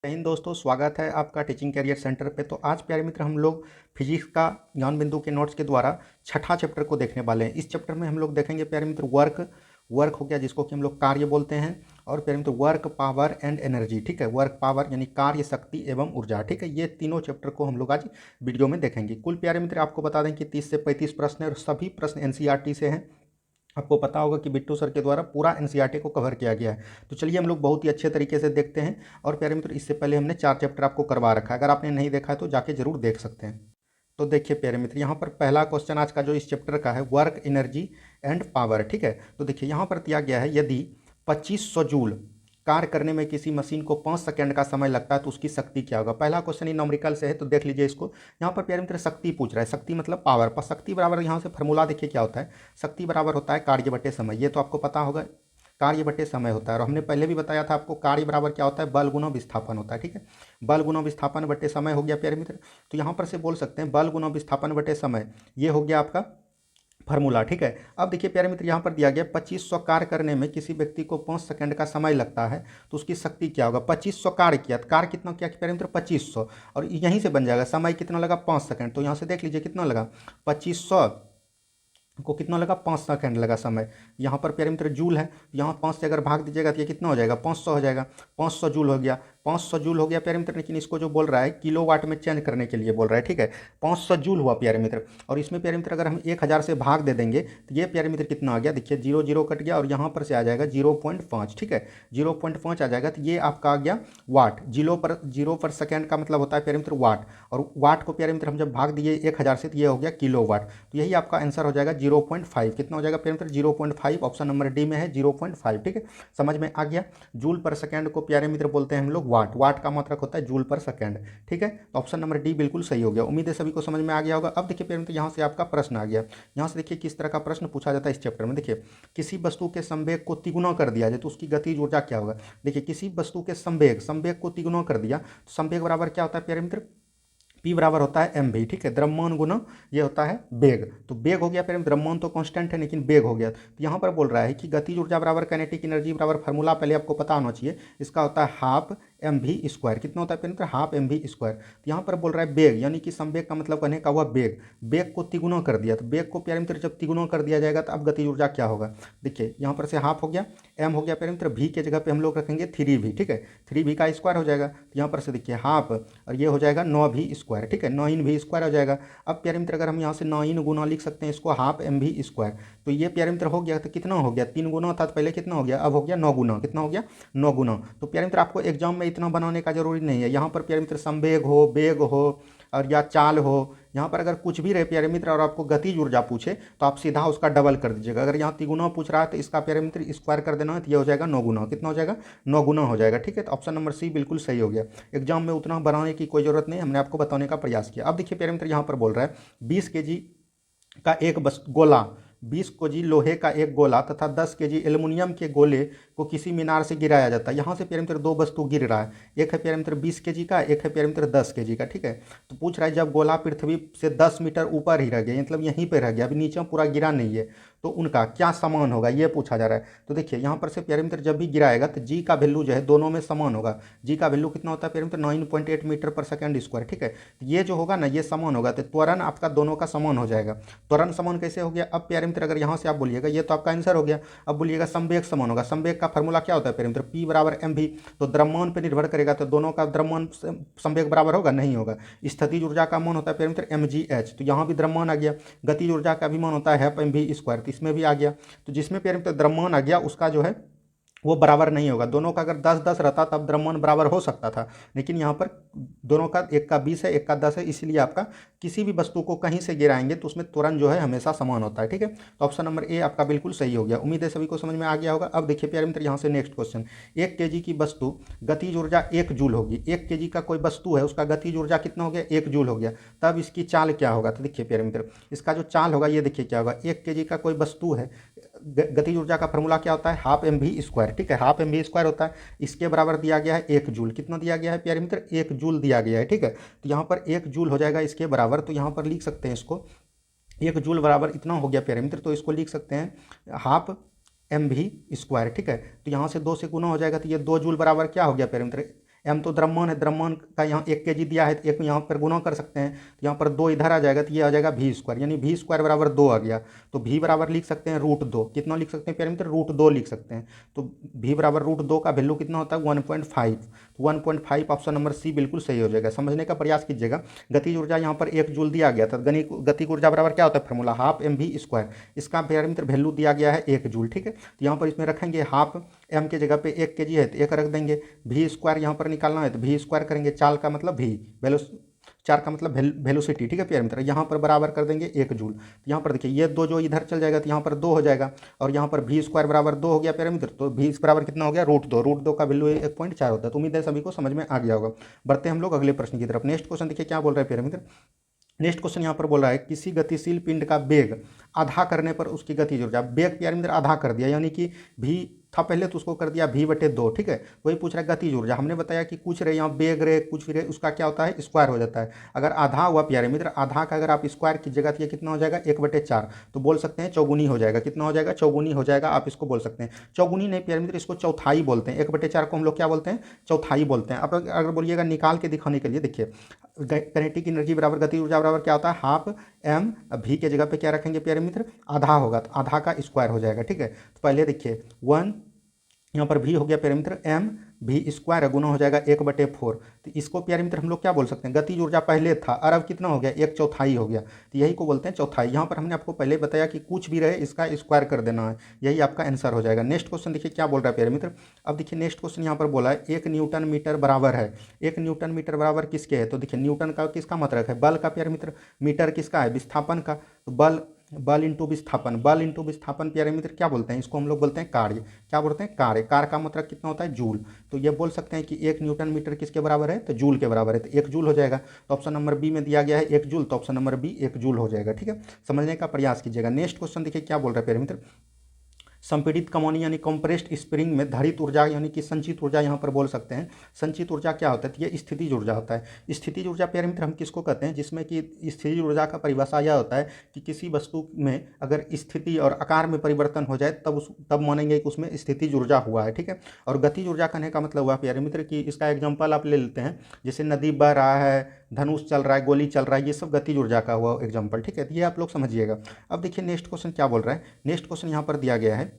जय हिंद दोस्तों, स्वागत है आपका टीचिंग कैरियर सेंटर पे। तो आज प्यारे मित्र हम लोग फिजिक्स का ज्ञान बिंदु के नोट्स के द्वारा छठा चैप्टर को देखने वाले हैं। इस चैप्टर में हम लोग देखेंगे प्यारे मित्र वर्क हो गया, जिसको कि हम लोग कार्य बोलते हैं, और प्यारे मित्र वर्क, पावर एंड एनर्जी। ठीक है, वर्क पावर यानी कार्य, शक्ति एवं ऊर्जा। ठीक है, ये तीनों चैप्टर को हम लोग आज वीडियो में देखेंगे। कुल प्यारे मित्र आपको बता दें कि 30 से 35 प्रश्न है और सभी प्रश्न एनसीईआरटी से हैं। आपको पता होगा कि बिट्टू सर के द्वारा पूरा एनसीईआरटी को कवर किया गया है। तो चलिए हम लोग बहुत ही अच्छे तरीके से देखते हैं। और प्यारे मित्र, इससे पहले हमने 4 चैप्टर आपको करवा रखा है, अगर आपने नहीं देखा है तो जाके जरूर देख सकते हैं। तो देखिए प्यारे मित्र, यहाँ पर पहला क्वेश्चन आज का जो इस चैप्टर का है, वर्क, एनर्जी एंड पावर। ठीक है, तो देखिए यहाँ पर दिया गया है, यदि 2500 जूल कार्य करने में किसी मशीन को 5 सेकंड का समय लगता है तो उसकी शक्ति क्या होगा। पहला क्वेश्चन ही न्यूमेरिकल से है, तो देख लीजिए इसको। यहाँ पर प्यारे मित्र शक्ति पूछ रहा है, शक्ति मतलब पावर। पर शक्ति बराबर यहाँ से फॉर्मूला देखिए क्या होता है, शक्ति बराबर होता है कार्य बटे समय। ये तो आपको पता होगा, कार्य बटे समय होता है। और हमने पहले भी बताया था आपको, कार्य बराबर क्या होता है, बल गुना विस्थापन होता है। ठीक है, बल गुना विस्थापन बटे समय हो गया प्यारे मित्र। तो यहाँ पर से बोल सकते हैं बल गुना विस्थापन बटे समय, ये हो गया आपका फार्मूला। ठीक है, अब देखिए प्यारे मित्र, यहाँ पर दिया गया 2500 कार्य करने में किसी व्यक्ति को 5 सेकंड का समय लगता है तो उसकी शक्ति क्या होगा। 2500 कार्य किया, तो कार्य कितना किया प्यारे मित्र, 2500, और यहीं से बन जाएगा समय कितना लगा, 5 सेकंड। तो यहाँ से देख लीजिए कितना लगा, 2500 को कितना लगा, 5 सेकंड लगा समय। यहाँ पर प्यारे मित्र जूल है, यहाँ 5 से अगर भाग दीजिएगा तो ये कितना हो जाएगा, 500 हो जाएगा। 500 जूल हो गया, 500 जूल हो गया प्यारे मित्र। लेकिन इसको जो बोल रहा है किलो वाट में चेंज करने के लिए बोल रहा है। ठीक है, 500 जूल हुआ प्यारे मित्र। और इसमें प्यारे मित्र अगर हम 1000 से भाग दे देंगे तो ये प्यारे मित्र कितना आ गया, देखिए 0 0 कट गया और यहाँ पर से आ जाएगा 0.5। ठीक है, 0.5 आ जाएगा, तो ये आपका आ गया वाट। 0 पर सेकेंड का मतलब होता है प्यारे मित्र वाट, और वाट को प्यारे मित्र हम जब भाग दिए 1000 से तो ये हो गया किलो वाट। तो यही आपका आंसर हो जाएगा 0.5। कितना हो जाएगा प्यारे मित्र, 0.5। ऑप्शन नंबर डी में है 0.5। ठीक है, समझ में आ गया। जूल पर सेकंड को प्यारे मित्र बोलते हैं हम लोग वाट, वाट का मात्रक होता है जूल पर सेकंड। ठीक है, तो ऑप्शन नंबर डी बिल्कुल सही हो गया। उम्मीद है सभी को समझ में आ गया होगा। अब देखिए प्यारे मित्र, यहाँ से आपका प्रश्न आ गया। यहाँ से देखिए किस तरह का प्रश्न पूछा जाता है इस चैप्टर में। देखिए, किसी वस्तु के संवेग को तिगुना कर दिया जाए तो उसकी गतिज ऊर्जा क्या होगा। देखिए, किसी वस्तु के संवेग को तिगुना कर दिया तो संवेग बराबर क्या होता है प्यारे मित्र, P बराबर होता है एम भी। ठीक है, द्रव्यमान गुना ये होता है बेग। तो बेग हो गया, फिर द्रव्यमान तो कांस्टेंट है लेकिन बेग हो गया। तो यहाँ पर बोल रहा है कि गतिज ऊर्जा बराबर काइनेटिक एनर्जी बराबर, फार्मूला पहले आपको पता होना चाहिए, इसका होता है हाफ एम भी स्क्वायर। कितना होता है फिर मित्र, हाफ एम भी स्क्वायर। तो यहाँ पर बोल रहा है बेग, यानी कि संवेग का मतलब कहने का हुआ बेग। बेग को तिगुना कर दिया, तो बेग को प्यारे मित्र जब तिगुना कर दिया जाएगा तो अब गतिज ऊर्जा क्या होगा। देखिए यहाँ पर से हाफ हो गया, एम हो गया प्यारे मित्र, भी के जगह पे हम लोग रखेंगे 3 भी। ठीक है, 3 भी का स्क्वायर हो जाएगा। तो यहाँ पर से देखिए हाफ, और ये हो जाएगा 9 भी स्क्वायर। ठीक है, 9 भी स्क्वायर हो जाएगा। अब प्यारे मित्र अगर हम यहाँ से 9 गुना लिख सकते हैं इसको, हाफ एम भी स्क्वायर। तो ये प्यारे मित्र हो गया, तो कितना हो गया, 3 गुना था तो पहले कितना हो गया, अब हो गया 9 गुना। कितना हो गया, 9 गुना। तो प्यारे मित्र आपको एग्जाम में इतना बनाने का जरूरी नहीं है। यहाँ पर प्यारे मित्र संवेग हो, बेग हो और या चाल हो, यहाँ पर अगर कुछ भी रहे प्यारे मित्र और आपको गतिज ऊर्जा पूछे तो आप सीधा उसका डबल कर दीजिएगा। अगर यहाँ तिगुना पूछ रहा है तो इसका प्यारे मित्र स्क्वायर कर देना है, तो ये हो जाएगा 9 गुना। कितना हो जाएगा, 9 गुना हो जाएगा। ठीक है, तो ऑप्शन नंबर सी बिल्कुल सही हो गया। एग्जाम में उतना बनाने की कोई जरूरत नहीं, हमने आपको बताने का प्रयास किया। अब देखिए प्यारे मित्र, यहाँ पर बोल रहा है 20 kg का एक गोला, 20 kg लोहे का एक गोला तथा 10 kg एल्युमिनियम के गोले को किसी मीनार से गिराया जाता है। यहाँ से प्यारे मित्र 2 वस्तु गिर रहा है, एक है प्यारे मित्र 20 kg का, एक है प्यारे मित्र 10 kg का। ठीक है, तो पूछ रहा है जब गोला पृथ्वी से 10 मीटर ऊपर ही रह गया, मतलब यहीं पर रह गया, अभी नीचे पूरा गिरा नहीं है, तो उनका क्या समान होगा ये पूछा जा रहा है। तो देखिए यहाँ पर से प्यारे मित्र जब भी गिराएगा तो जी का वैल्यू जो है दोनों में समान होगा। जी का वैल्यू कितना होता है प्यारे मित्र, 9.8 मीटर पर सेकंड स्क्वायर। ठीक है, तो ये जो होगा ना ये समान होगा, तो त्वरण आपका दोनों का समान हो जाएगा। त्वरण समान कैसे हो गया, अब प्यारे मित्र अगर यहाँ से आप बोलिएगा, ये तो आपका आंसर हो गया। अब बोलिएगा संवेग समान होगा, संवेग का फॉर्मूला क्या होता है प्यारे मित्र, P बराबर एम भी। तो द्रव्यमान पर निर्भर करेगा, तो दोनों का द्रव्यमान संवेग बराबर होगा, नहीं होगा। स्थितिज ऊर्जा का मान होता है प्यारे मित्र mgh, तो यहाँ भी द्रव्यमान आ गया। गतिज ऊर्जा का भी मान होता है हाफ एम भी स्क्वायर, तो इसमें भी आ गया। तो जिसमें प्यारे मित्र द्रव्यमान आ गया उसका जो है वो बराबर नहीं होगा। दोनों का अगर 10-10 रहता तब द्रव्यमान बराबर हो सकता था, लेकिन यहाँ पर दोनों का, एक का 20 है एक का 10 है, इसलिए आपका किसी भी वस्तु को कहीं से गिराएंगे तो उसमें त्वरण जो है हमेशा समान होता है। ठीक है, तो ऑप्शन नंबर ए आपका बिल्कुल सही हो गया। उम्मीद है सभी को समझ में आ गया होगा। अब देखिए प्यारे मित्र यहाँ से नेक्स्ट क्वेश्चन, 1 kg की वस्तु गतिज ऊर्जा 1 जूल होगी। 1 kg का कोई वस्तु है, उसका गतिज ऊर्जा कितना हो गया, 1 जूल हो गया। तब इसकी चाल क्या होगा। तो देखिए प्यारे मित्र इसका जो चाल होगा ये देखिए क्या होगा, 1 kg का कोई वस्तु है, गतिज ऊर्जा का फॉर्मूला क्या होता है, हाफ एम भी स्क्वायर। ठीक है, हाफ एम भी स्क्वायर होता है, इसके बराबर दिया गया है 1 जूल। कितना दिया गया है प्यारे मित्र, 1 जूल दिया गया है। ठीक है, तो यहाँ पर 1 जूल हो जाएगा इसके बराबर, तो यहाँ पर लिख सकते हैं इसको 1 जूल बराबर इतना हो गया प्यारे मित्र, तो इसको लिख सकते हैं हाफ एम भी स्क्वायर। ठीक है, तो यहाँ से 2 से गुना हो जाएगा, तो ये 2 जूल बराबर क्या हो गया प्यारे मित्र, एम तो द्रव्यमान है, द्रव्यमान का यहाँ 1 kg दिया है तो एक यहाँ पर गुना कर सकते हैं, तो यहाँ पर 2 इधर आ जाएगा तो ये आ जाएगा v², यानी v² बराबर 2 आ गया। तो v बराबर लिख सकते हैं √2, कितना लिख सकते हैं प्यारे मित्र, √2 लिख सकते हैं। तो v बराबर √2 का वैल्यू कितना होता है 1.5, तो 1.5 ऑप्शन नंबर सी बिल्कुल सही हो जाएगा। समझने का प्रयास कीजिएगा। गतिज ऊर्जा यहाँ पर 1 जूल दिया गया था, गतिज ऊर्जा बराबर क्या होता है फॉर्मूला 12mv², इसका प्यारे मित्र वैल्यू दिया गया है 1 जूल, ठीक है। तो यहाँ पर इसमें रखेंगे 12m के जगह पे 1 kg है तो 1 रख देंगे, v² यहाँ पर निकालना है तो v² करेंगे, चाल का मतलब v, चार का मतलब वेलोसिटी, ठीक है प्यारे मित्र। यहाँ पर बराबर कर देंगे 1 जूल, तो यहाँ पर देखिए ये 2 जो इधर चल जाएगा तो यहाँ पर 2 हो जाएगा, और यहाँ पर v² बराबर 2 हो गया प्यारे मित्र, तो v बराबर कितना हो गया √2 का वैल्यू 1.4 होता है। तो उम्मीद है सभी को समझ में आ गया होगा। बढ़ते हैं हम लोग अगले प्रश्न की तरफ। नेक्स्ट क्वेश्चन देखिए क्या बोल रहा है प्यारे मित्र। नेक्स्ट क्वेश्चन यहाँ पर बोल रहा है किसी गतिशील पिंड का वेग आधा करने पर उसकी गतिज ऊर्जा, वेग प्यारे मित्र आधा कर दिया, यानी कि v था पहले तो उसको कर दिया v/2, ठीक है। वही पूछ रहा है गतिज ऊर्जा, हमने बताया कि कुछ रहे यहाँ वेग रहे कुछ भी रहे उसका क्या होता है स्क्वायर हो जाता है। अगर आधा हुआ प्यारे मित्र, आधा का अगर आप स्क्वायर कीजिएगा तो ये कितना हो जाएगा 1/4, तो बोल सकते हैं चौगुनी हो जाएगा। कितना हो जाएगा चौगुनी हो जाएगा, आप इसको बोल सकते हैं चौगुनी नहीं प्यारे मित्र, इसको चौथाई बोलते हैं। 1/4 को हम लोग क्या बोलते हैं चौथाई बोलते हैं। अब अगर बोलिएगा निकाल के दिखाने के लिए, देखिए काइनेटिक एनर्जी बराबर गतिज ऊर्जा बराबर क्या होता है 12m, v के जगह पे क्या रखेंगे प्यारे मित्र आधा होगा, तो आधा का स्क्वायर हो जाएगा, ठीक है। तो पहले देखिए 1 यहाँ पर v हो गया प्यारे मित्र m, v² गुना हो जाएगा 1/4, तो इसको प्यारे मित्र हम लोग क्या बोल सकते हैं गतिज ऊर्जा पहले था और अब कितना हो गया 1/4 हो गया, तो यही को बोलते हैं चौथाई। यहाँ पर हमने आपको पहले बताया कि कुछ भी रहे इसका स्क्वायर कर देना है, यही आपका आंसर हो जाएगा। नेक्स्ट क्वेश्चन देखिए क्या बोल रहा है प्यारे मित्र। अब देखिए नेक्स्ट क्वेश्चन यहाँ पर बोला है 1 न्यूटन मीटर बराबर है, 1 न्यूटन मीटर बराबर किसके है, तो देखिए न्यूटन का किसका मतलब है बल का प्यारे मित्र, मीटर किसका है विस्थापन का, तो बल इंटू विस्थापन, बल इंटू विस्थापन प्यारे मित्र क्या बोलते हैं, इसको हम लोग बोलते हैं कार्य। क्या बोलते हैं कार्य, कार्य का मतलब कितना होता है जूल, तो ये बोल सकते हैं कि 1 न्यूटन मीटर किसके बराबर है तो जूल के बराबर है, तो 1 जूल हो जाएगा। तो ऑप्शन नंबर बी में दिया गया है 1 जूल, तो ऑप्शन नंबर बी 1 जूल हो जाएगा, ठीक है। समझने का प्रयास कीजिएगा। नेक्स्ट क्वेश्चन देखिए क्या बोल रहा है प्यारे मित्र। संपीड़ित कमौनी यानी कंप्रेस्ड स्प्रिंग में धारित ऊर्जा यानी कि संचित ऊर्जा यहाँ पर बोल सकते हैं। संचित ऊर्जा क्या होता है, तो ये स्थितिज ऊर्जा होता है। स्थितिज ऊर्जा प्यारे मित्र हम किसको कहते हैं, जिसमें कि स्थितिज ऊर्जा का परिभाषा यह होता है कि किसी वस्तु में अगर स्थिति और आकार में परिवर्तन हो जाए तब मानेंगे कि उसमें स्थितिज ऊर्जा हुआ है, ठीक है। और गतिज ऊर्जा कहने का मतलब हुआ प्यारे मित्र कि इसका एग्जाम्पल आप ले लेते हैं, जैसे नदी बह रहा है, धनुष चल रहा है, गोली चल रहा है, ये सब गतिज ऊर्जा का हुआ एग्जाम्पल, ठीक है। तो ये आप लोग समझिएगा। अब देखिए नेक्स्ट क्वेश्चन क्या बोल रहा है। नेक्स्ट क्वेश्चन यहाँ पर दिया गया है,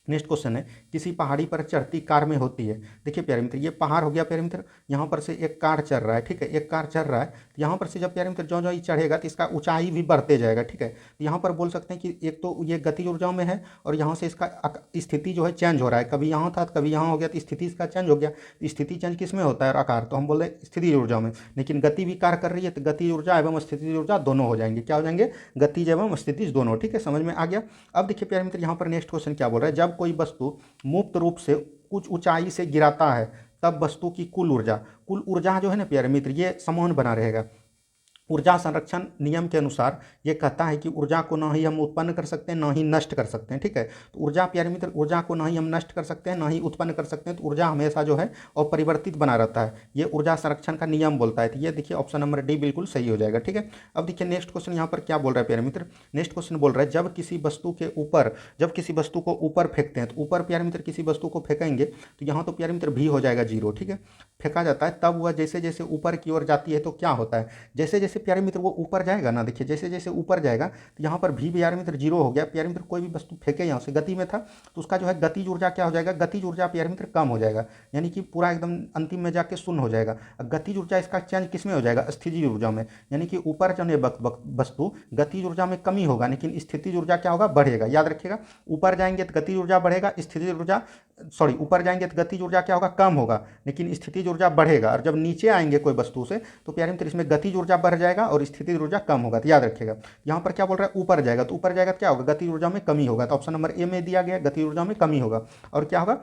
नेक्स्ट क्वेश्चन है किसी पहाड़ी पर चढ़ती कार में होती है। देखिए प्यारे मित्र ये पहाड़ हो गया प्यारे मित्र, यहाँ पर से एक कार चल रहा है, ठीक है, एक कार चल रहा है, तो यहाँ पर से जब प्यारे मित्र जो ये चढ़ेगा तो इसका ऊंचाई भी बढ़ते जाएगा, ठीक है। तो यहाँ पर बोल सकते हैं कि एक तो ये गतिज ऊर्जाओं में है और यहाँ से इसका स्थिति जो है चेंज हो रहा है, कभी यहाँ था तो कभी यहाँ हो गया, तो स्थिति इसका चेंज हो गया। तो स्थिति चेंज किस में होता है और आकार, तो हम बोल रहे हैं स्थितिज ऊर्जा में। लेकिन गति भी कार्य कर रही है तो गतिज ऊर्जा एवं स्थितिज ऊर्जा दोनों हो जाएंगे, क्या हो जाएंगे गतिज एवं स्थितिज दोनों, ठीक है। समझ में आ गया। अब देखिए प्यारे मित्र यहाँ पर नेक्स्ट क्वेश्चन क्या बोल रहा है। जब कोई वस्तु मुक्त रूप से कुछ ऊंचाई से गिराता है तब वस्तु की कुल ऊर्जा जो है ना प्यारे मित्र ये समान बना रहेगा। ऊर्जा संरक्षण नियम के अनुसार ये कहता है कि ऊर्जा को ना ही हम उत्पन्न कर सकते हैं ना ही नष्ट कर सकते हैं, ठीक है। तो ऊर्जा प्यारे मित्र ऊर्जा को ना ही हम नष्ट कर सकते हैं ना ही उत्पन्न कर सकते हैं, तो ऊर्जा हमेशा जो है अपरिवर्तित बना रहता है, ये ऊर्जा संरक्षण का नियम बोलता है। तो ये देखिए ऑप्शन नंबर डी बिल्कुल सही हो जाएगा, ठीक है। अब देखिए नेक्स्ट क्वेश्चन यहाँ पर क्या बोल रहा है प्यारे मित्र। नेक्स्ट क्वेश्चन बोल रहा है जब किसी वस्तु को ऊपर फेंकते हैं, तो ऊपर प्यारे मित्र किसी वस्तु को फेंकेंगे तो यहाँ तो प्यारे मित्र भी हो जाएगा 0, ठीक है। फेंका जाता है तब वह जैसे जैसे ऊपर की ओर जाती है तो क्या होता है, जैसे जैसे प्यारे मित्र वो ऊपर जाएगा ना, देखिए जैसे जैसे ऊपर जाएगा तो यहाँ पर भी प्यारे मित्र 0 हो गया। प्यारे मित्र कोई भी वस्तु फेंके यहाँ से गति में था तो उसका जो है गतिज ऊर्जा क्या हो जाएगा, गतिज ऊर्जा प्यारे मित्र कम हो जाएगा, यानी कि पूरा एकदम अंतिम में जाके शून्य हो जाएगा। गतिज ऊर्जा इसका चेंज किस में हो जाएगा स्थितिज ऊर्जा में, यानी कि ऊपर जाने वस्तु गतिज ऊर्जा में कमी होगा लेकिन स्थितिज ऊर्जा क्या होगा बढ़ेगा। याद रखिएगा ऊपर जाएंगे तो गतिज ऊर्जा बढ़ेगा, ऊपर जाएंगे तो गतिज ऊर्जा क्या होगा कम होगा लेकिन स्थितिज ऊर्जा बढ़ेगा। और जब नीचे आएंगे कोई वस्तु से तो प्यारे मित्र इसमें गतिज ऊर्जा बढ़ जाएगा और स्थितिज ऊर्जा कम होगा। तो याद रखिएगा यहाँ पर क्या बोल रहा है ऊपर जाएगा तो ऊपर जाएगा क्या होगा गतिज ऊर्जा में कमी होगा, तो ऑप्शन नंबर ए में दिया गया गतिज ऊर्जा में कमी होगा। और क्या होगा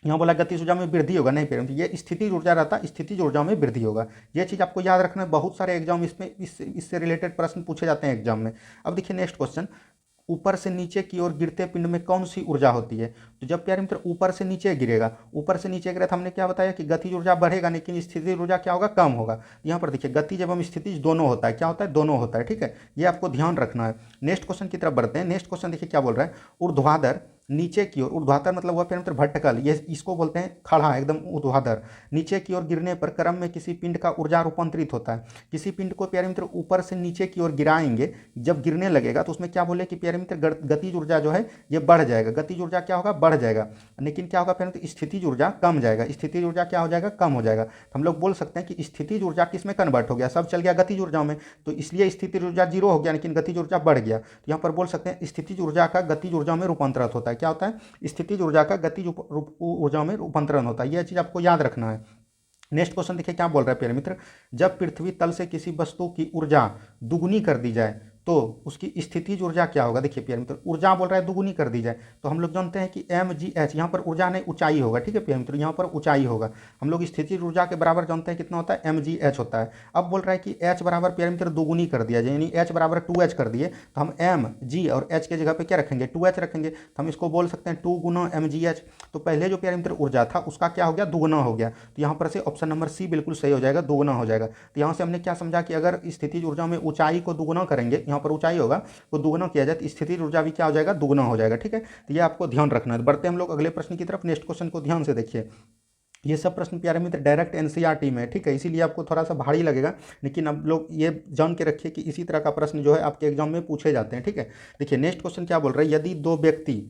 यहाँ बोला गतिज ऊर्जा में वृद्धि होगा, नहीं प्यारे ये स्थितिज ऊर्जा रहता, स्थितिज ऊर्जा में वृद्धि होगा। ये चीज़ आपको याद रखना है, बहुत सारे एग्जाम इससे रिलेटेड प्रश्न पूछे जाते हैं एग्जाम में। अब देखिए नेक्स्ट क्वेश्चन, ऊपर से नीचे की ओर गिरते पिंड में कौन सी ऊर्जा होती है। तो जब प्यारे मित्र ऊपर से नीचे गिरेगा, ऊपर से नीचे गिरा तो हमने क्या बताया कि गतिज ऊर्जा बढ़ेगा लेकिन स्थितिज ऊर्जा क्या होगा कम होगा। यहाँ पर देखिए गतिज एवं स्थितिज दोनों होता है, क्या होता है दोनों होता है, ठीक है। ये आपको ध्यान रखना है। नेक्स्ट क्वेश्चन की तरफ बढ़ते हैं। नेक्स्ट क्वेश्चन देखिए क्या बोल रहा है, ऊर्ध्वाधर नीचे की ओर, ऊर्ध्वाधर मतलब हुआ प्यारे मित्र वर्टिकल, ये इसको बोलते हैं खड़ा एकदम ऊर्ध्वाधर, नीचे की ओर गिरने पर क्रम में किसी पिंड का ऊर्जा रूपांतरित होता है। किसी पिंड को प्यारे मित्र ऊपर से नीचे की ओर गिराएंगे, जब गिरने लगेगा तो उसमें क्या बोले कि प्यारे मित्र गतिज ऊर्जा जो है ये बढ़ जाएगा, गतिज ऊर्जा क्या होगा, बढ़ जाएगा। लेकिन क्या होगा प्यारे मित्र, स्थितिज ऊर्जा कम जाएगा, स्थितिज ऊर्जा क्या हो जाएगा, कम हो जाएगा। तो हम लोग बोल सकते हैं कि स्थितिज ऊर्जा किस में कन्वर्ट हो गया, सब चल गया गतिज ऊर्जा में, तो इसलिए स्थितिज ऊर्जा जीरो हो गया लेकिन गतिज ऊर्जा बढ़ गया। तो यहाँ पर बोल सकते हैं स्थितिज ऊर्जा का गतिज ऊर्जा में रूपांतरित होता है। क्या होता है, स्थितिज ऊर्जा का गतिज ऊर्जा में रूपांतरण होता है, यह चीज आपको याद रखना है। नेक्स्ट क्वेश्चन देखिए क्या बोल रहा है प्यारे मित्र, जब पृथ्वी तल से किसी वस्तु की ऊर्जा दुगुनी कर दी जाए तो उसकी स्थितिज ऊर्जा क्या होगा। देखिए प्यारे मित्र, ऊर्जा बोल रहा है दुगुनी कर दी जाए, तो हम लोग जानते हैं कि mgh, यहाँ पर ऊर्जा नहीं ऊंचाई होगा, ठीक है प्यारे मित्र, यहाँ पर ऊंचाई होगा। हम लोग स्थितिज ऊर्जा के बराबर जानते हैं कितना होता है, mgh होता है। अब बोल रहा है कि h बराबर प्यारे मित्र दुगुनी कर दिया जाए, यानी h बराबर 2h कर दिए, तो हम mg और h के जगह पे क्या रखेंगे, 2h रखेंगे, तो हम इसको बोल सकते हैं 2 गुना mgh। तो पहले जो प्यारे मित्र ऊर्जा था उसका क्या हो गया, दुगुना हो गया, तो यहाँ पर से ऑप्शन नंबर सी बिल्कुल सही हो जाएगा, दुगुना हो जाएगा। तो यहाँ से हमने क्या समझा कि अगर स्थितिज ऊर्जा में ऊंचाई को दुगुना करेंगे, यहाँ पर ऊंचाई होगा को दुगुना किया जाए तो स्थितिज ऊर्जा भी क्या हो जाएगा, दुगुना हो जाएगा, ठीक है। तो ये आपको ध्यान रखना है। बढ़ते हम लोग अगले प्रश्न की तरफ। नेक्स्ट क्वेश्चन को ध्यान से देखिए, ये सब प्रश्न प्यारे मित्र डायरेक्ट एनसीईआरटी में है, ठीक है, इसीलिए आपको थोड़ा सा भारी लगेगा, लेकिन अब लोग ये जान के रखिए कि इसी तरह का प्रश्न जो है आपके एग्जाम में पूछे जाते हैं, ठीक है। देखिए नेक्स्ट क्वेश्चन क्या बोल रहा है, यदि दो व्यक्ति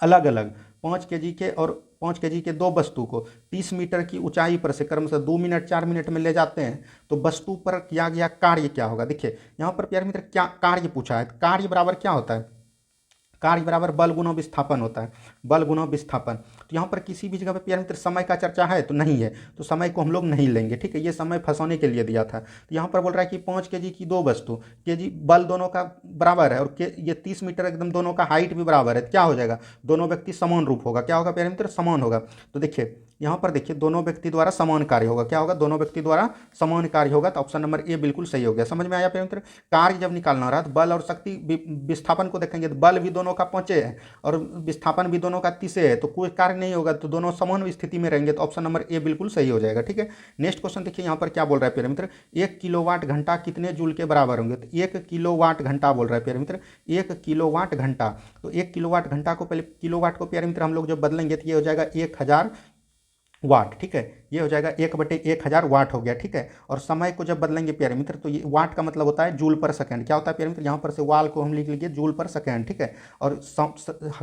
अलग अलग 5 केजी के और 5 केजी के दो वस्तु को 30 मीटर की ऊंचाई पर से क्रमशः 2 मिनट 4 मिनट में ले जाते हैं तो वस्तु पर किया गया कार्य क्या होगा। देखिए यहाँ पर प्यारे मित्र क्या कार्य पूछा है, कार्य बराबर क्या होता है, कार्य बराबर बल गुना विस्थापन होता है, बल गुना विस्थापन। तो यहाँ पर किसी भी जगह पे प्यारे मित्र समय का चर्चा है तो नहीं है, तो समय को हम लोग नहीं लेंगे, ठीक है, ये समय फंसाने के लिए दिया था। तो यहाँ पर बोल रहा है कि 5 केजी की दो वस्तु, केजी बल दोनों का बराबर है और ये 30 मीटर एकदम दोनों का हाइट भी बराबर है, क्या हो जाएगा, दोनों व्यक्ति समान रूप होगा, क्या होगा प्यारे मित्र, समान होगा। तो देखिए यहाँ पर देखिए दोनों व्यक्ति द्वारा समान कार्य होगा, क्या होगा, दोनों व्यक्ति द्वारा समान कार्य होगा, तो ऑप्शन नंबर ए बिल्कुल सही हो गया। समझ में आया प्यारे मित्र, कार्य जब निकालना रहा तो बल और शक्ति विस्थापन को देखेंगे तो बल भी दोनों का 5 है और विस्थापन भी दोनों का 30 है, तो कोई कार्य नहीं होगा, तो दोनों समान स्थिति में रहेंगे, तो ऑप्शन नंबर ए बिल्कुल सही हो जाएगा, ठीक है। नेक्स्ट क्वेश्चन देखिए यहाँ पर क्या बोल रहा है प्यारे मित्र, 1 किलोवाट घंटा कितने जूल के बराबर होंगे। तो 1 किलोवाट घंटा बोल रहा है प्यारे मित्र, 1 किलोवाट घंटा, तो 1 किलोवाट घंटा को पहले किलोवाट को प्यारे मित्र हम लोग जब बदलेंगे तो ये हो जाएगा 1000 वाट, ठीक है, ये हो जाएगा 1/1000 वाट हो गया, ठीक है। और समय को जब बदलेंगे प्यारे मित्र तो ये वाट का मतलब होता है जूल पर सेकंड, क्या होता है प्यारे मित्र, यहाँ पर से वाल को हम लिख लीजिए जूल पर सेकंड, ठीक है। और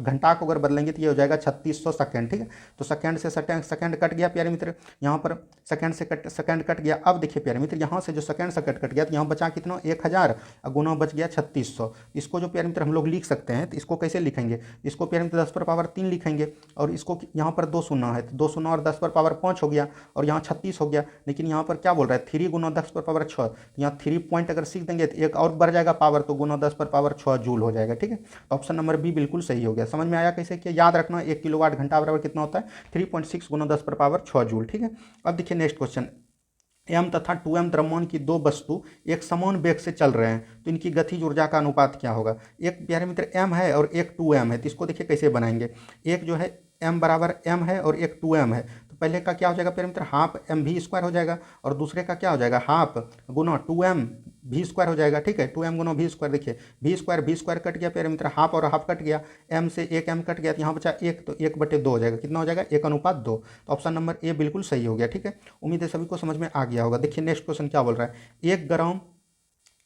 घंटा को अगर बदलेंगे तो ये हो जाएगा 3600 सेकंड, ठीक है। तो सेकंड से सेकंड कट गया प्यारे मित्र, यहाँ पर सेकंड से सेकंड कट गया। अब देखिए प्यारे मित्र यहाँ से जो सेकंड कट गया तो यहाँ बचा कितना 1000 और गुना बच गया 3600। इसको जो प्यारे मित्र हम लोग लिख सकते हैं तो इसको कैसे लिखेंगे, इसको प्यारे मित्र 10⁻³ लिखेंगे और इसको यहाँ पर 2 शून्य है तो 2 शून्य और 10⁻5 हो गया और यहाँ 36 हो गया। लेकिन यहाँ पर क्या बोल रहा है 3 गुना 10⁻6, यहाँ 3 पॉइंट अगर सीख देंगे तो एक और बढ़ जाएगा पावर, तो गुना 10⁻6 जूल हो जाएगा, ठीक है। ऑप्शन नंबर बी बिल्कुल सही हो गया। समझ में आया कैसे कि याद रखना 1 किलोवाट घंटा बराबर कितना होता है 3.6 गुना 10⁻6 जूल, ठीक है। अब देखिए नेक्स्ट क्वेश्चन, m तथा 2m द्रव्यमान की दो वस्तु एक समान वेग से चल रहे हैं तो इनकी गतिज ऊर्जा का अनुपात क्या होगा। एक प्यारे मित्र m है और एक 2m है, तो इसको देखिए कैसे बनाएंगे। एक जो है m बराबर m है और एक 2m है, तो पहले का क्या हो जाएगा प्यारे मित्र हाफ mv² हो जाएगा और दूसरे का क्या हो जाएगा हाफ गुना 2mv² हो जाएगा, ठीक है। 2m गुना v², देखिए v² कट गया प्यारे मित्र, हाफ और हाफ कट गया, m से एक m कट गया तो यहाँ बचा 1, तो 1/2 हो जाएगा, कितना हो जाएगा 1:2। तो ऑप्शन नंबर ए बिल्कुल सही हो गया, ठीक है। उम्मीद है सभी को समझ में आ गया होगा। देखिए नेक्स्ट क्वेश्चन क्या बोल रहा है, 1 ग्राम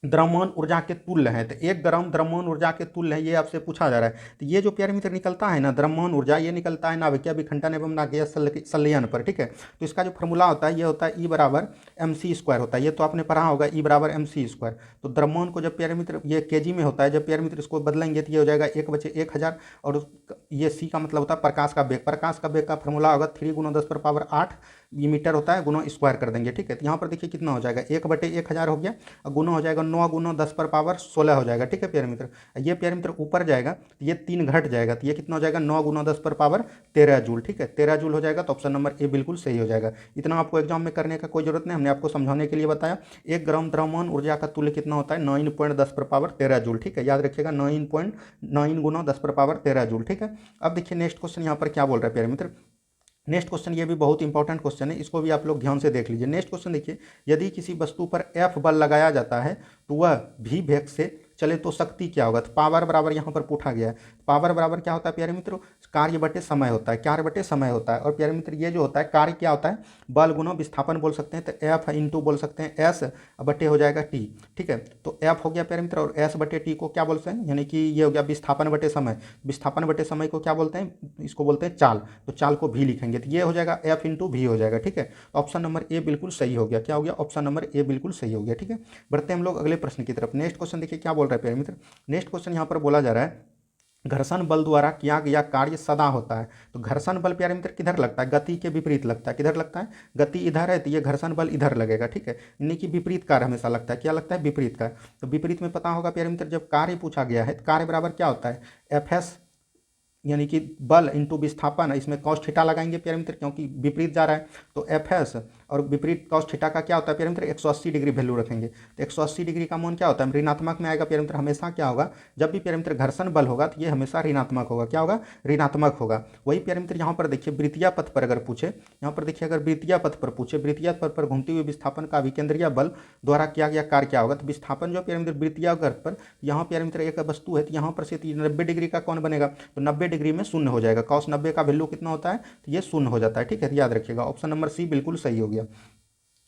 द्रव्यमान ऊर्जा के तुल्य है, तो 1 ग्राम द्रव्यमान ऊर्जा के तुल्य है, ये आपसे पूछा जा रहा है। तो ये जो प्यारे मित्र निकलता है ना द्रव्यमान ऊर्जा, ये निकलता है नाभिकीय विखंडन एवं नाभिकीय संलयन पर, ठीक है। तो इसका जो फॉर्मूला होता है ये होता है E बराबर mc² होता है, ये तो आपने पढ़ा होगा E बराबर mc²। तो द्रव्यमान को जब प्यारे मित्र ये केजी में होता है, जब प्यारे मित्र इसको बदलेंगे तो ये हो जाएगा 1/1000 और ये c का मतलब होता है प्रकाश का वेग, प्रकाश का वेग का फॉर्मूला होगा 3 गुना 10⁻8 ये मीटर होता है, गुना स्क्वायर कर देंगे, ठीक है। तो यहाँ पर देखिए कितना हो जाएगा 1/1000 हो गया और गुना हो जाएगा 9 गुना 10⁻16 हो जाएगा, ठीक है प्यारे मित्र। ये प्यारे मित्र ऊपर जाएगा तो ये 3 घट जाएगा, तो ये कितना हो जाएगा 9 गुना 10⁻13 जूल, ठीक है, 13 जूल हो जाएगा। तो ऑप्शन नंबर ए बिल्कुल सही हो जाएगा। इतना आपको एग्जाम में करने का कोई जरूरत नहीं, हमने आपको समझाने के लिए बताया। 1 ग्राम द्रव्यमान ऊर्जा का तुल्य कितना होता है 9.10⁻13 जूल, ठीक है, याद रखिएगा 9.9 गुना 10⁻13 जूल, ठीक है। अब देखिए नेक्स्ट क्वेश्चन यहाँ पर क्या बोल रहा है प्यारे मित्र, नेक्स्ट क्वेश्चन ये भी बहुत इंपॉर्टेंट क्वेश्चन है, इसको भी आप लोग ध्यान से देख लीजिए। नेक्स्ट क्वेश्चन देखिए, यदि किसी वस्तु पर F बल लगाया जाता है तो वह v वेग से चले तो शक्ति क्या होगा, तो पावर बराबर यहाँ पर पूछा गया है। पावर बराबर क्या होता है प्यारे मित्रों, कार्य बटे समय होता है, कार्य बटे समय होता है। और प्यारे मित्र ये जो होता है कार्य क्या होता है, बल गुना विस्थापन बोल सकते हैं, तो एफ इंटू बोल सकते हैं एस बटे हो जाएगा टी। ठीक है, तो एफ हो गया प्यारे मित्र, और एस बटे टी को क्या बोलते हैं, यानी कि ये हो गया विस्थापन बटे समय। विस्थापन बटे समय को क्या बोलते हैं, इसको बोलते हैं चाल, तो चाल को भी लिखेंगे तो ये हो जाएगा एफ इंटू भी हो जाएगा। ठीक है, ऑप्शन नंबर ए बिल्कुल सही हो गया। क्या हो गया, ऑप्शन नंबर ए बिल्कुल सही हो गया। ठीक है, बढ़ते हैं हम लोग अगले प्रश्न की तरफ। नेक्स्ट क्वेश्चन देखिए क्या बोल रहा है प्यारे मित्र। नेक्स्ट क्वेश्चन यहाँ पर बोला जा रहा है घर्षण बल द्वारा किया गया कार्य सदा होता है। तो घर्षण बल प्यारे मित्र किधर लगता है, गति के विपरीत लगता है। किधर लगता है, गति इधर है तो ये घर्षण बल इधर लगेगा। ठीक है, यानी कि विपरीत कार्य हमेशा लगता है। क्या लगता है, विपरीत कार्य। तो विपरीत में पता होगा प्यारे मित्र, जब कार्य पूछा गया है तो कार्य बराबर क्या होता है, एफ एस यानी कि बल इंटू विस्थापन। इसमें कॉस थीटा लगाएंगे प्यारे मित्र, क्योंकि विपरीत जा रहा है तो एफ एस और विपरीत कॉस थीटा का क्या होता है प्यारे मित्र, 180 डिग्री वैल्यू रखेंगे। तो 180 डिग्री का मान क्या होता है, ऋणात्मक में आएगा प्यारे मित्र। हमेशा क्या होगा, जब भी प्यारे मित्र घर्षण बल होगा तो ये हमेशा ऋणात्मक होगा। क्या होगा, ऋणात्मक होगा। वही प्यारे मित्र यहाँ पर देखिए वृत्तीय पथ पर अगर पूछे, यहाँ पर देखिए अगर वृत्तीय पथ पर पूछे, वृत्तीय पथ पर घूमते हुए विस्थापन का अभिकेंद्रीय बल द्वारा किया गया कार्य क्या होगा, तो विस्थापन जो प्यारे मित्र वृत्तीय गर्त पर, यहाँ प्यारे मित्र एक वस्तु है तो यहाँ पर से 90 डिग्री का कौन बनेगा, तो 90 डिग्री में शून्य हो जाएगा। कॉस 90 का वैल्यू कितना होता है, तो ये शून्य हो जाता है। ठीक है, याद रखिएगा ऑप्शन नंबर सी बिल्कुल सही हो गया।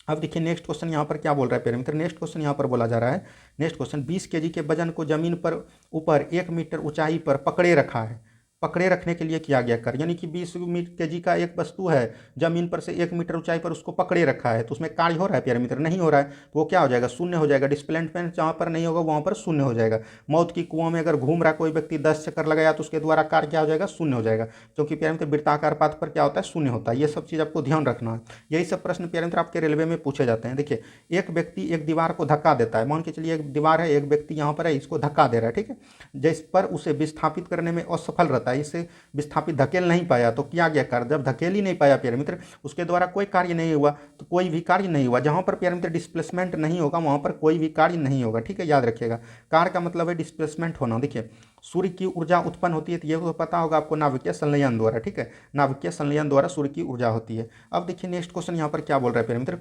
अब देखिए नेक्स्ट क्वेश्चन यहाँ पर क्या बोल रहा है प्यारे मित्र। नेक्स्ट क्वेश्चन यहाँ पर बोला जा रहा है, नेक्स्ट क्वेश्चन 20 केजी के वजन को जमीन पर ऊपर 1 मीटर ऊंचाई पर पकड़े रखा है। पकड़े रखने के लिए किया गया कार्य, यानी कि 20 केजी का एक वस्तु है, जमीन पर से 1 मीटर ऊंचाई पर उसको पकड़े रखा है, तो उसमें कार्य हो रहा है प्यारे मित्र, नहीं हो रहा है, तो वो क्या हो जाएगा, शून्य हो जाएगा। डिस्प्लेसमेंट जहाँ पर नहीं होगा वहाँ पर शून्य हो जाएगा। मौत की कुआं में अगर घूम रहा कोई व्यक्ति 10 चक्कर लगाया तो उसके द्वारा कार्य क्या हो जाएगा, शून्य हो जाएगा, क्योंकि प्यारे मित्र वृत्ताकार पथ पर क्या होता है, शून्य होता है। ये सब चीज़ आपको ध्यान रखना है। यही सब प्रश्न प्यारे मित्र आपके रेलवे में पूछे जाते हैं। देखिए एक व्यक्ति एक दीवार को धक्का देता है, मान के चलिए एक दीवार है, एक व्यक्ति यहाँ पर है, इसको धक्का दे रहा है। ठीक है, जिस पर उसे विस्थापित करने में असफल रहता है, इसे विस्थापित धकेल नहीं पाया, तो किया गया कार्य, जब धकेल ही नहीं पाया प्यारे मित्र, उसके द्वारा कोई कार्य नहीं हुआ, तो कोई भी कार्य नहीं हुआ। जहां पर प्यारे मित्र डिस्प्लेसमेंट नहीं होगा वहां पर कोई भी कार्य नहीं होगा। ठीक है, याद रखिएगा, कार्य का मतलब है डिस्प्लेसमेंट होना। देखिए सूर्य की ऊर्जा उत्पन्न होती है, तो ये तो पता होगा आपको, नाभिकीय संलयन द्वारा। ठीक है, नाभिकीय संलयन द्वारा सूर्य की ऊर्जा होती है। अब देखिए नेक्स्ट क्वेश्चन यहाँ पर क्या बोल रहा है प्यारे मित्र,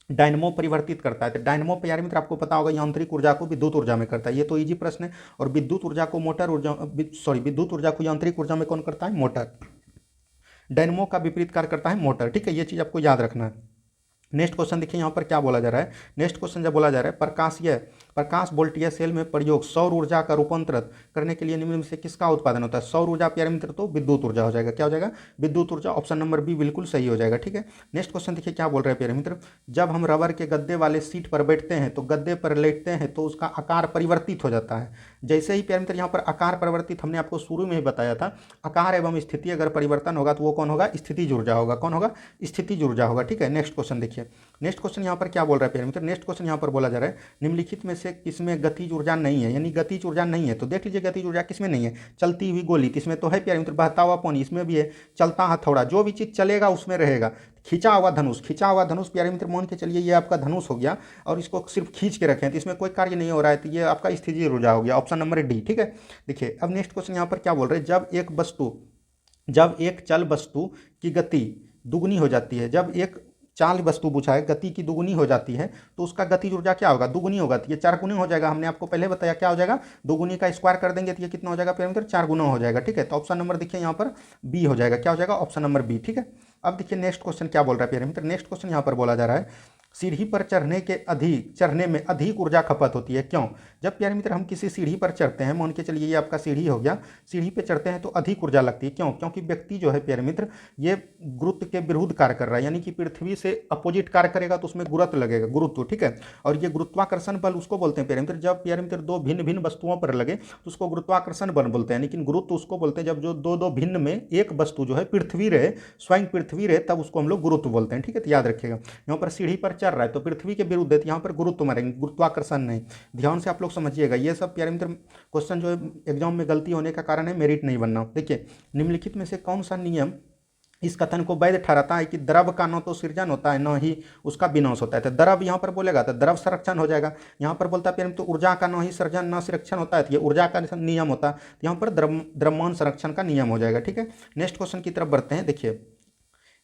डायनमो परिवर्तित करता है। तो डायनमो प्यारे मित्र आपको पता होगा यांत्रिक ऊर्जा को विद्युत ऊर्जा में करता है, ये तो इजी प्रश्न है। और विद्युत ऊर्जा को मोटर ऊर्जा, सॉरी विद्युत ऊर्जा को यांत्रिक ऊर्जा में कौन करता है, मोटर। डायनमो का विपरीत कार्य करता है मोटर। ठीक है, ये चीज़ आपको याद रखना है। नेक्स्ट क्वेश्चन देखिए यहाँ पर क्या बोला जा रहा है। नेक्स्ट क्वेश्चन जब बोला जा रहा है प्रकाश वोल्टीय सेल में प्रयोग सौर ऊर्जा का रूपांतरित करने के लिए निम्न में से किसका उत्पादन होता है। सौर ऊर्जा प्यारे मित्र तो विद्युत ऊर्जा हो जाएगा। क्या हो जाएगा, विद्युत ऊर्जा। ऑप्शन नंबर बी बिल्कुल सही हो जाएगा। ठीक है, नेक्स्ट क्वेश्चन देखिए क्या बोल रहे हैं प्यारे मित्र, जब हम रबर के गद्दे वाले सीट पर बैठते हैं तो गद्दे पर लेटते हैं तो उसका आकार परिवर्तित हो जाता है। जैसे ही प्यारे मित्र यहाँ पर आकार परिवर्तित, हमने आपको शुरू में ही बताया था, आकार एवं स्थिति अगर परिवर्तन होगा तो वो कौन होगा, स्थितिज ऊर्जा होगा। कौन होगा, स्थितिज ऊर्जा होगा। ठीक है, नेक्स्ट क्वेश्चन देखिए। नेक्स्ट क्वेश्चन यहाँ पर क्या बोल रहा है प्यारे मित्र, नेक्स्ट क्वेश्चन यहाँ पर बोला जा रहा है निम्नलिखित में से किसमें गतिज ऊर्जा नहीं है, यानी गतिज ऊर्जा नहीं है। तो देख लीजिए गतिज ऊर्जा किसमें नहीं है, चलती हुई गोली इसमें तो है प्यारे मित्र, बहता हुआ पानी इसमें भी है, चलता हथौड़ा, जो भी चीज चलेगा उसमें रहेगा। खींचा हुआ धनुष, खींचा हुआ धनुष प्यारे मित्र मान के चलिए ये आपका धनुष हो गया और इसको सिर्फ खींच के रखें तो इसमें कोई कार्य नहीं हो रहा है, तो ये आपका स्थितिज ऊर्जा हो गया। Option number D. ठीक है, देखिए अब नेक्स्ट क्वेश्चन यहाँ पर क्या बोल रहे हैं, जब एक चल वस्तु की गति दुगुनी हो जाती है, जब एक चाल वस्तु पूछा है गति की दुगुनी हो जाती है तो उसका गतिज ऊर्जा क्या होगा, दुगुनी होगा। तो ये 4 गुना हो जाएगा, हमने आपको पहले बताया क्या हो जाएगा, दुगुनी का स्क्वायर कर देंगे तो ये कितना हो जाएगा प्यारे मित्र, 4 गुना हो जाएगा। ठीक है, तो ऑप्शन नंबर देखिए यहाँ पर बी हो जाएगा। क्या हो जाएगा, ऑप्शन नंबर बी। ठीक है, अब देखिए नेक्स्ट क्वेश्चन क्या बोल रहा है प्यारे मित्र, नेक्स्ट क्वेश्चन यहाँ पर बोला जा रहा है सीढ़ी पर चढ़ने में अधिक ऊर्जा खपत होती है, क्यों। जब प्यारे मित्र हम किसी सीढ़ी पर चढ़ते हैं, मान के चलिए ये आपका सीढ़ी हो गया, सीढ़ी पे चढ़ते हैं तो अधिक ऊर्जा लगती है, क्यों, क्योंकि व्यक्ति जो है प्यारे मित्र ये गुरुत्व के विरुद्ध कार्य कर रहा है, यानी कि पृथ्वी से अपोजिट कार्य करेगा तो उसमें गुरुत्व लगेगा, गुरुत्व। ठीक है, और ये गुरुत्वाकर्षण बल उसको बोलते हैं प्यारे मित्र, जब प्यारे मित्र दो भिन्न भिन्न वस्तुओं पर लगे तो उसको गुरुत्वाकर्षण बल बोलते हैं, लेकिन गुरुत्व उसको बोलते हैं जब जो दो भिन्न में एक वस्तु जो है पृथ्वी रहे, स्वयं पृथ्वी रहे, तब उसको हम लोग गुरुत्व बोलते हैं। ठीक है, तो याद रखिएगा यहाँ पर सीढ़ी पर चढ़ रहा है तो पृथ्वी के विरुद्ध है, यहाँ पर गुरुत्व मारेंगे, गुरुत्वाकर्षण नहीं। ध्यान से आप लोग समझिएगा, ये सब प्यारे मित्र क्वेश्चन जो एग्जाम में गलती होने का कारण है, मेरिट नहीं बनना। देखिए निम्नलिखित में से कौन सा नियम इस कथन को वैध ठहराता है कि द्रव का न तो सृजन होता है न ही उसका विनाश होता है। तो द्रव यहाँ पर बोलेगा तो द्रव संरक्षण हो जाएगा, यहाँ पर बोलता है तो ऊर्जा का न ही सृजन न संरक्षण होता है, तो ये ऊर्जा का नियम होता है, तो यहाँ पर द्रव्यमान संरक्षण का नियम हो जाएगा। ठीक है, नेक्स्ट क्वेश्चन की तरफ बढ़ते हैं। देखिए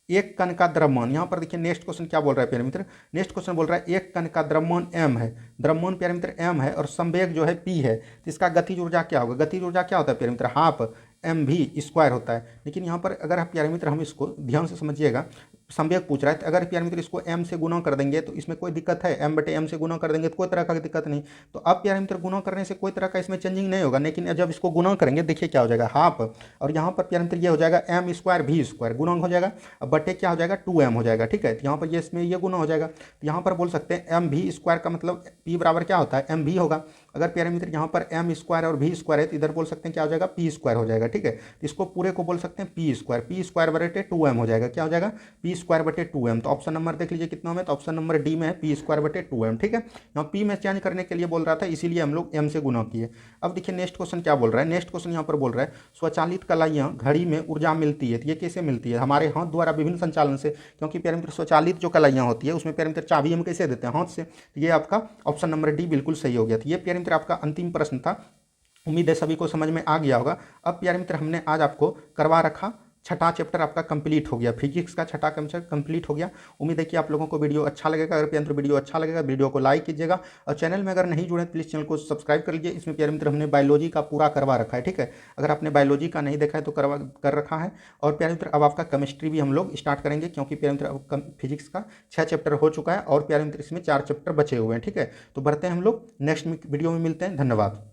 एक कण का द्रव्यमान, यहाँ पर देखिए नेक्स्ट क्वेश्चन क्या बोल रहा है प्यारे मित्र, नेक्स्ट क्वेश्चन बोल रहा है एक कण का द्रव्यमान m है, द्रव्यमान प्यारे मित्र m है और संवेग जो है p है, तो इसका गतिज ऊर्जा क्या होगा, गतिज ऊर्जा क्या होता है प्यारे मित्र, हाफ mv² होता है। लेकिन यहाँ पर अगर आप प्यारे मित्र हम इसको ध्यान से समझिएगा, संवेग पूछ रहा है, तो अगर प्यारे मित्र इसको m से गुना कर देंगे तो इसमें कोई दिक्कत है, m/m से गुना कर देंगे तो कोई तरह का दिक्कत नहीं। तो अब प्यारे मित्र गुना करने से कोई तरह का इसमें चेंजिंग नहीं होगा, लेकिन जब इसको गुना करेंगे देखिए क्या हो जाएगा, हाफ, और यहाँ पर प्यारे मित्र ये हो जाएगा m² v² गुणा हो जाएगा, अब बटे क्या हो जाएगा 2m हो जाएगा। ठीक है, तो यहाँ पर ये इसमें ये गुना हो जाएगा, तो यहाँ पर बोल सकते हैं mv² का मतलब p बराबर क्या होता है mv होगा। अगर प्यारे मित्र यहाँ पर m² और v² है तो इधर बोल सकते हैं क्या हो जाएगा p² हो जाएगा। ठीक है, तो इसको पूरे को बोल सकते हैं p² बटे 2m हो जाएगा, क्या हो जाएगा p² बटे 2m। तो ऑप्शन नंबर देख लीजिए कितना में, तो ऑप्शन नंबर डी में है p² बटे 2m। ठीक है, यहाँ p में चेंज करने के लिए बोल रहा था, इसीलिए हम लोग m से गुना किए। अब देखिए नेक्स्ट क्वेश्चन क्या बोल रहा है, नेक्स्ट क्वेश्चन यहाँ पर बोल रहा है स्वचालित कलाइयाँ घड़ी में ऊर्जा मिलती है, तो ये कैसे मिलती है, हमारे हाथ द्वारा विभिन्न संचालन से, क्योंकि प्यारे मित्र स्वचालित जो कलाइयाँ होती है उसमें प्यारे मित्र चाबी हम कैसे देते हैं, हाथ से। तो ये आपका ऑप्शन नंबर डी बिल्कुल सही हो गया। तो ये प्यारे मित्र आपका अंतिम प्रश्न था, उम्मीद है सभी को समझ में आ गया होगा। अब प्यारे मित्र हमने आज आपको करवा रखा, छठा चैप्टर आपका कंप्लीट हो गया, फिजिक्स का छठा चैप्टर कंप्लीट हो गया। उम्मीद है कि आप लोगों को वीडियो अच्छा लगेगा। अगर प्यारे मित्र वीडियो अच्छा लगेगा वीडियो को लाइक कीजिएगा, और चैनल में अगर नहीं जुड़े प्लीज़ चैनल को सब्सक्राइब कर लीजिए। इसमें प्यारे मित्र हमने बायोलॉजी का पूरा करवा रखा है। ठीक है, अगर आपने बायोलॉजी का नहीं देखा है तो कर रखा है। और प्यारे मित्र अब आपका केमिस्ट्री भी हम लोग स्टार्ट करेंगे, क्योंकि प्यारे मित्र अब फिजिक्स का 6 चैप्टर हो चुका है और प्यारे मित्र इसमें 4 चैप्टर बचे हुए हैं। ठीक है, तो बढ़ते हैं हम लोग नेक्स्ट वीडियो में मिलते हैं, धन्यवाद।